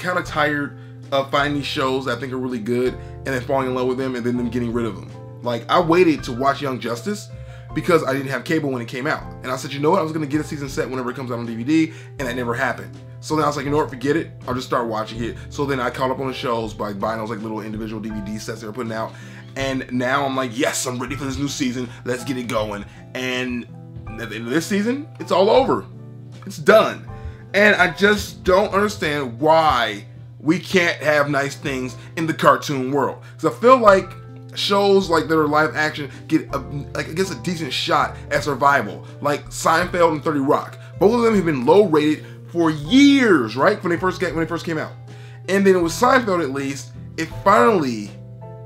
kind of tired of finding these shows that I think are really good and then falling in love with them and then them getting rid of them. Like, I waited to watch Young Justice because I didn't have cable when it came out. And I said, you know what, I was going to get a season set whenever it comes out on DVD, and that never happened. So then I was like, you know what, forget it, I'll just start watching it. So then I caught up on the shows by buying those like little individual DVD sets they were putting out. And now I'm like, yes, I'm ready for this new season, let's get it going. And at the end of this season, it's all over. It's done. And I just don't understand why we can't have nice things in the cartoon world. Because I feel like shows like that are live action get a decent shot at survival, like Seinfeld and 30 Rock. Both of them have been low rated for years, right? When they first came out. And then with Seinfeld, at least, it finally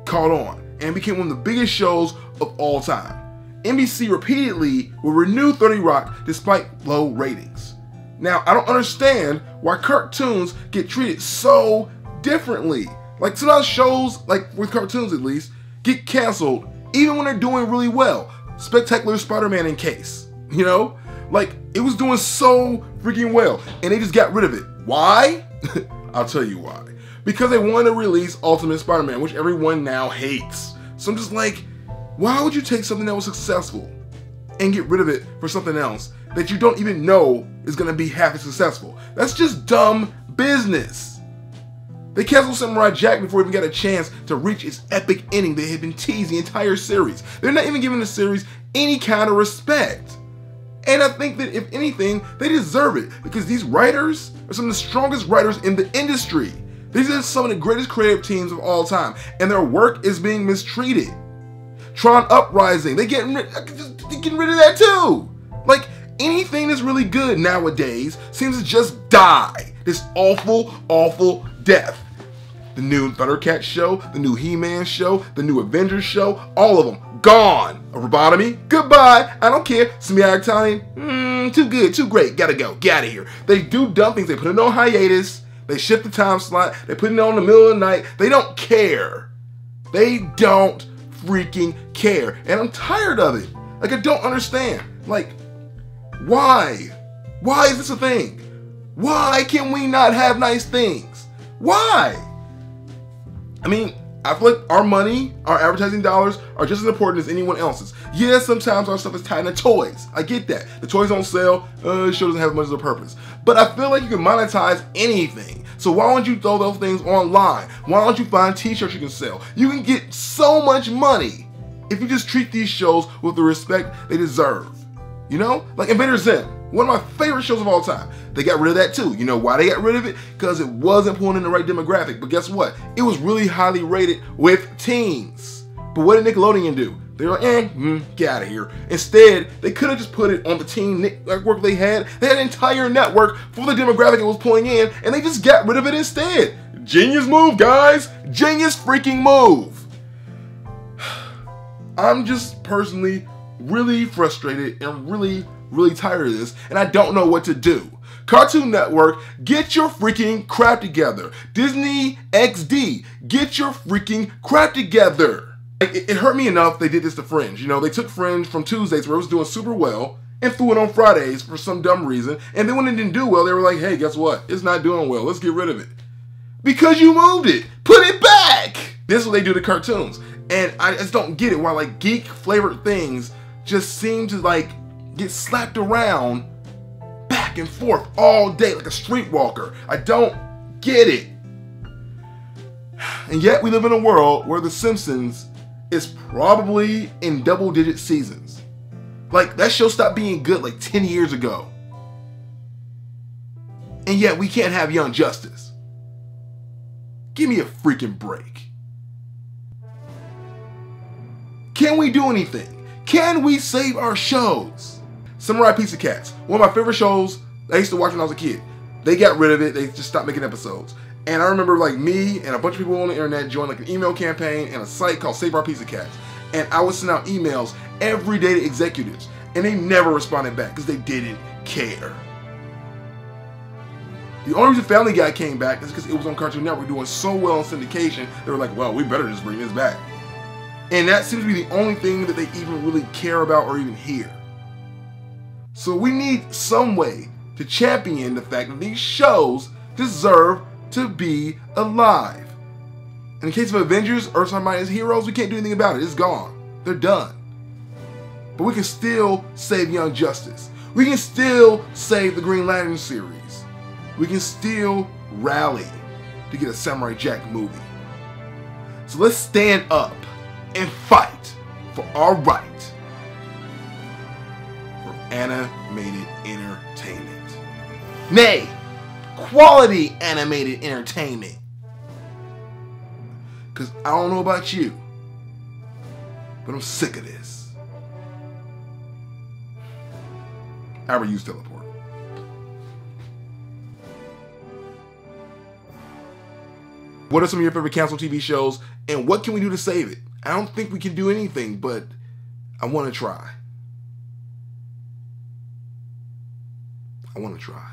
caught on and became one of the biggest shows of all time. NBC repeatedly will renew 30 Rock despite low ratings. Now, I don't understand why cartoons get treated so differently. Like, sometimes shows, like with cartoons at least, get canceled even when they're doing really well. Spectacular Spider-Man in case, you know? Like, it was doing so freaking well and they just got rid of it. Why? I'll tell you why. Because they wanted to release Ultimate Spider-Man, which everyone now hates. So I'm just like, why would you take something that was successful and get rid of it for something else that you don't even know is going to be half as successful? That's just dumb business. They canceled Samurai Jack before it even got a chance to reach its epic ending they had been teased the entire series. They're not even giving the series any kind of respect. And I think that if anything, they deserve it because these writers are some of the strongest writers in the industry. These are some of the greatest creative teams of all time, and their work is being mistreated. Tron Uprising, they're getting rid of that too. Like, anything that's really good nowadays seems to just die this awful, awful death. The new Thundercats show, the new He-Man show, the new Avengers show, all of them gone. A Robotomy, goodbye, I don't care. Symbiotic, too good, too great, gotta go, get out of here. They do dumb things, they put it on hiatus, they shift the time slot, they put it on in the middle of the night, they don't care. They don't freaking care, and I'm tired of it. Like, I don't understand. Like, why? Why is this a thing? Why can we not have nice things? Why? I mean, I feel like our money, our advertising dollars are just as important as anyone else's. Yeah, sometimes our stuff is tied into toys. I get that. The toys don't sell, the show doesn't have much of a purpose. But I feel like you can monetize anything. So why don't you throw those things online? Why don't you find t-shirts you can sell? You can get so much money if you just treat these shows with the respect they deserve. You know? Like Invader Zim, one of my favorite shows of all time. They got rid of that too. You know why they got rid of it? Because it wasn't pulling in the right demographic. But guess what? It was really highly rated with teens. But what did Nickelodeon do? They were like, get out of here. Instead, they could have just put it on the teen network they had. They had an entire network for the demographic it was pulling in, and they just got rid of it instead. Genius move, guys. Genius freaking move. I'm just personally really frustrated and really tired of this, and I don't know what to do. Cartoon Network, get your freaking crap together. Disney XD, get your freaking crap together. It hurt me enough they did this to Fringe. You know, they took Fringe from Tuesdays where it was doing super well and threw it on Fridays for some dumb reason. And then when it didn't do well, they were like, hey, guess what? It's not doing well. Let's get rid of it. Because you moved it. Put it back. This is what they do to cartoons. And I just don't get it why like geek flavored things just seem to like get slapped around back and forth all day like a streetwalker. I don't get it. And yet we live in a world where The Simpsons is probably in double-digit seasons. Like, that show stopped being good like 10 years ago. And yet we can't have Young Justice. Give me a freaking break. Can we do anything? Can we save our shows? Samurai Pizza Cats, one of my favorite shows I used to watch when I was a kid. They got rid of it, they just stopped making episodes. And I remember like me and a bunch of people on the internet joined like an email campaign and a site called Save Our Pizza Cats. And I would send out emails every day to executives. And they never responded back because they didn't care. The only reason Family Guy came back is because it was on Cartoon Network doing so well in syndication, they were like, well, we better just bring this back. And that seems to be the only thing that they even really care about or even hear. So we need some way to champion the fact that these shows deserve to be alive. In the case of Avengers, Earth's Mightiest Heroes, we can't do anything about it. It's gone. They're done. But we can still save Young Justice. We can still save the Green Lantern series. We can still rally to get a Samurai Jack movie. So let's stand up and fight for our right for animated entertainment. Nay, quality animated entertainment. Because I don't know about you, but I'm sick of this. I ever use teleport. What are some of your favorite canceled TV shows, and what can we do to save it? I don't think we can do anything, but I want to try. I want to try.